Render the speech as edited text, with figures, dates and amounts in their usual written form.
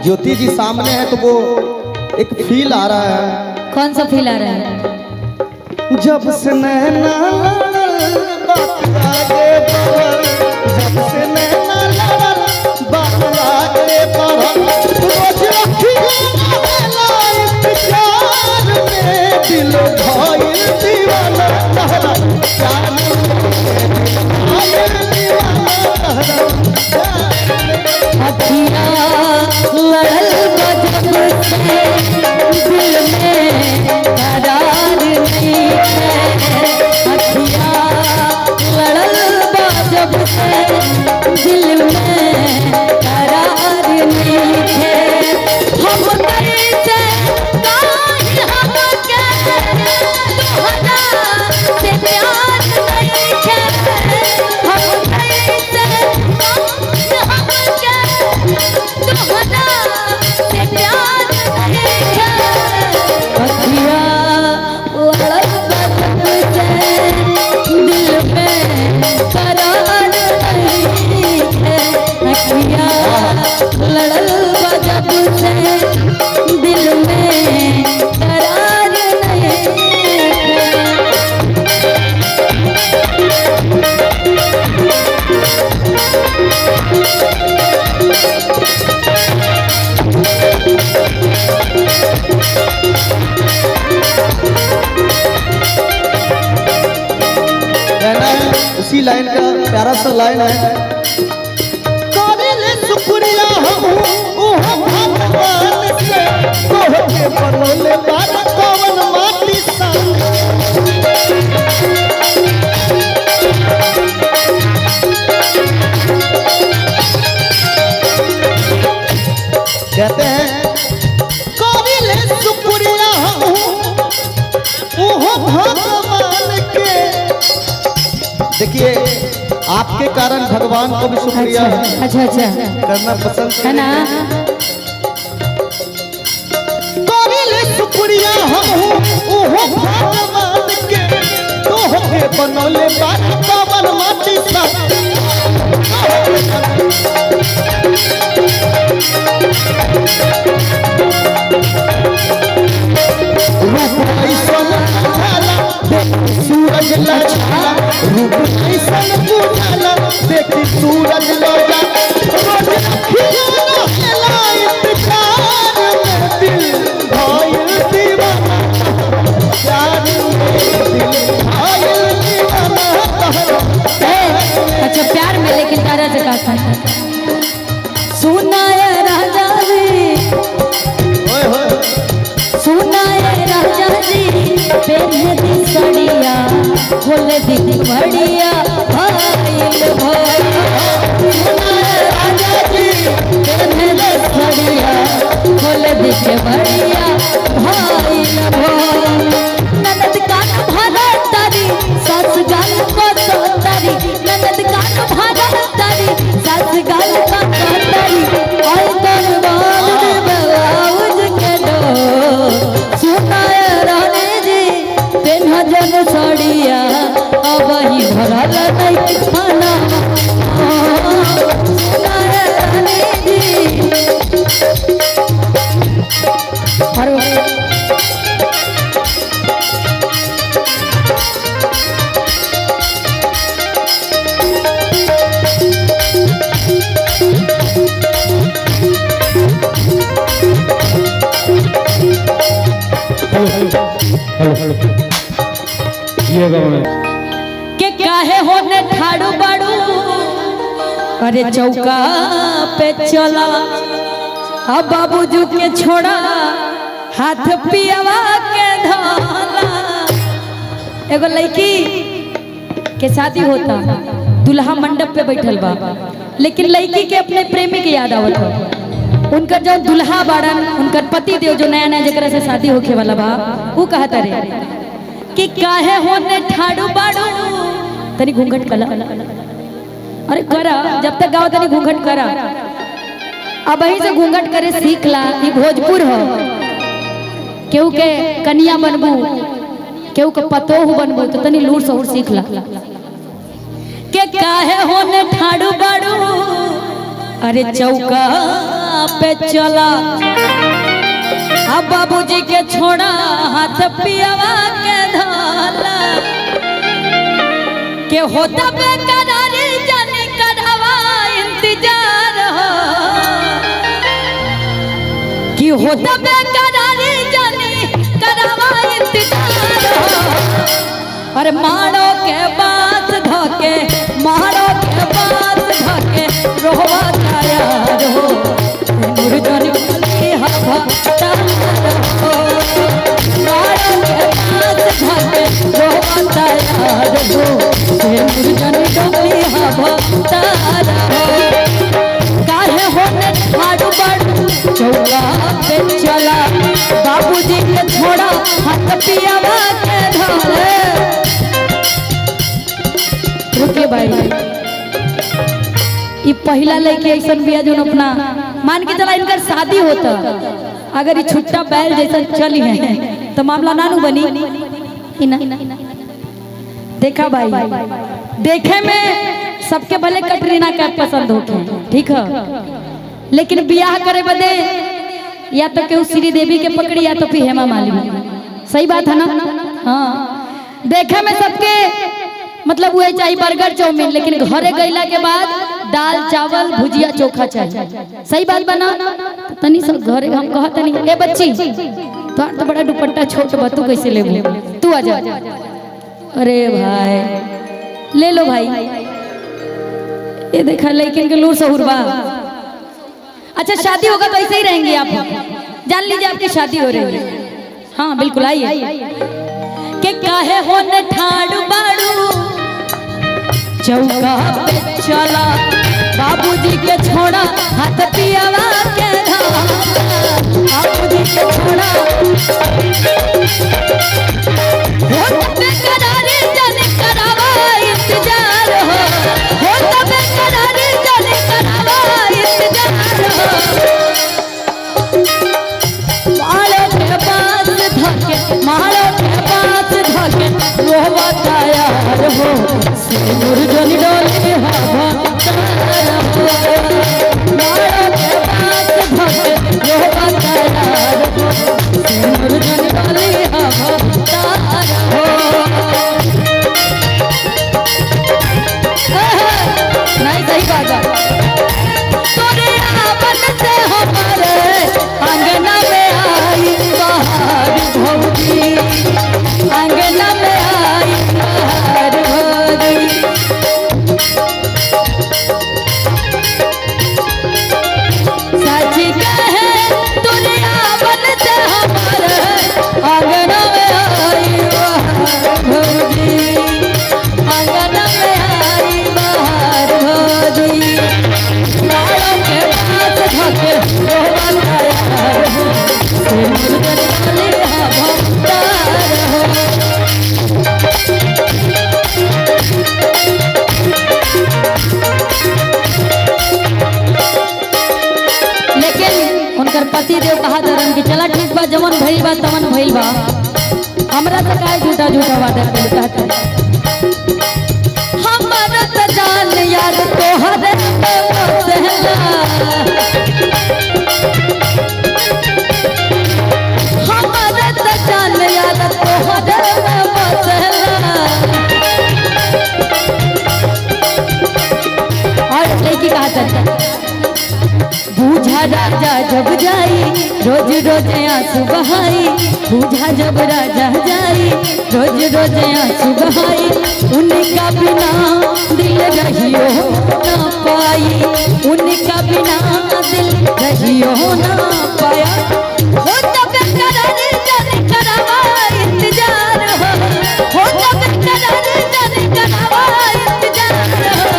ज्योति जी सामने है तो वो एक फील आ रहा है। कौन सा फील आ रहा है? जब से नैना लड़ल बात आगे बढ़ल, जब से नैना लड़ल बात आगे बढ़ल, रोज रखिए रहला इंतजार में, दिल भइल दीवाना तहरा प्यार में, भइल दीवाना तहरा प्यार में। अखिया लड़ल बजब से दिल में करार नहीं है। अखिया लड़ल बजब से दिल में करार नहीं है। हम कैसे काहे हमके तोहरा से प्यार नहीं है। हम कैसे काहे हमके तोहरा से प्यार नहीं है। अखिया लड़ल बजब से दिल में करार नहीं है। अखिया लड़ल बजब से दिल में करार नहीं है। कहना है उसी लाइन का प्यारा सा लाइन है। काबिल शुक्रिया हम ओह भगवान से, तोह के बनोले बारा कवन माटी सा। कहते हैं काबिल शुक्रिया हम ओह भगवान के। देखिए आपके कारण भगवान को भी शुक्रिया अच्छा अच्छा करना पसंद है ना। काबिल शुक्रिया हम ओहो भगवान के, तोह के बनौले बात कवन माटी सा। रूप ऐसन बुझाला देखी सूरज लछाला, रूप ऐसन बुझाला देखी सूरज लजा। रोज रखिए रहला इंतजार में, दिल भइल दीवाना प्यार में, दिल भइल दीवाना तहरा प्यार में। अच्छा प्यार में, लेकिन तारा से कहा सुनाए राजा जी, ओए होए सुनाए राजा जी, पहने दी सड़िया खोले दी बढ़िया भाईल भोर। सुनाए राजा जी, पहने दी सड़िया खोले दी बढ़िया भाईल भोर। ननद कान भागा तारी सास गाल को तो तारी, ननद कान भागा तारी सास गाल को तो तारी। ओए दरबार दे ब्लाउज के दो, सुनाए रानी जी पेन्हा जन साड़िया अब ही भरल नहीं खाना। सुनाए रानी जी अरे के काहे होने ठाड़ू बाड़ू, अरे चौका पे चला अब बाबूजू के छोड़ा हाथ पियावा के धाला। एगो लड़की के शादी होता, दुल्हा मंडप पे बैठल बा, लेकिन लड़की के अपने प्रेमी के याद आवत हो। उनकर जो दुल्हा बाड़न, उनकर पति देव जो नया नया जरा से शादी होखे वाला बा, वो कहता रे कि काहे होने ठाड़ू बाड़ू, तनी घूंघट कला। अरे करा, जब तक गाओ तनी घूंघट करा। अब वहीं से घूंघट करे सीख ला। ये भोजपुर हो, केहू के कन्या बनबू, केहू के पतोह बनबू, तो तनी लूर सहूर सीख ला। के काहे होने ठाड़ू बाड़ू, अरे चौका पे चला अब बाबूजी के छोड़ा हाथ पियावा के धाला के होता बेकरारी जाने करावा इंतजार हो कि होता बेकरारी जाने करावा इंतजार हो अरे मारो के बात धोके मारो के बात धोके रोवा यार हो मुर्जन के हवा हो मारो के बात धोके रोवा यार हो मुर्जन के हवा हो काहे होने ठाड़ू बाड़ू चौका पे चला बाबूजी के छोड़ा हाथ पियावा के धारे रुके भाई ये पहला लड़के ऐसा बिया जो अपना मान के चला इनका शादी होता अगर ये छुट्टा बैल जैसा चली है तो मामला नानू बनी देखा भाई देखे में सबके भले कटरीना कैफ पसंद होते ठीक है लेकिन ब्याह करे बदे या तो केहू श्रीदेवी के पकड़ी या तो फिर हेमा मालिनी सही बात है ना हाँ देखे में सबके मतलब वो चाहिए बर्गर चाउमीन लेकिन घरे गईला के बाद दाल चावल भुजिया चोखा चाहिए सही बात बना तनी सब घरे हम कहा तनी ए बच्ची तो बड़ा दुपट्टा छोट बा तू कैसे ले तू आ जा अरे भाई ले लो भाई ये देखा लेकिन के लूर सहूर बा अच्छा शादी होगा तो ऐसे ही रहेंगे आप जान लीजिए आपकी शादी हो रही है हाँ बिल्कुल आइए के काहे होने ठाड़ू बाड़ू चौका पे चला बाबूजी के छोड़ा हाथ पियावा के धारा बाबूजी के छोड़ा होत बेकरारी जाने करावा इंतजार हो होत बेकरारी जाने करावा इंतजार हो मारो के पास धके रोवा तैयार हो सिंदूर जन डोले हवा तैयार हो मारो के पास धके रोवा तैयार हो सिंदूर जन डोले हवा तैयार हो नहीं सही बात तोरे आवन से हमारे अंगना में आई बहार भौजी अंगना में आई बहार भौजी सच कहे तोरे आवन से हमारे अंगना में आई बहार भौजी अंगना में आई बहार भौजी मारो के पास धके रोवा तैयार हो सिंदूर जन हवा तैयार हो लेकिन उनकर पति देव कहा धरम की चला ठीक बा जमन भइल बा तमन भइल बा हमरा तो काहे झूठा झूठा वादा कर कहता हमरा तो जान याद तोहरे बसेला हमरा तो जान याद तोहरे बसेला और लड़की कहा था बूझा राजा जब जाई रोज रोज आंसू बहाई बूझा जब राजा जाई रोज रोज आंसू बहाई उनका बिना दिल रहियो ना पाई उनका बिना दिल रहियो ना पाया हो तब करारी जाने करावा इंतजार हो तब करारी जाने करावा इंतजार हो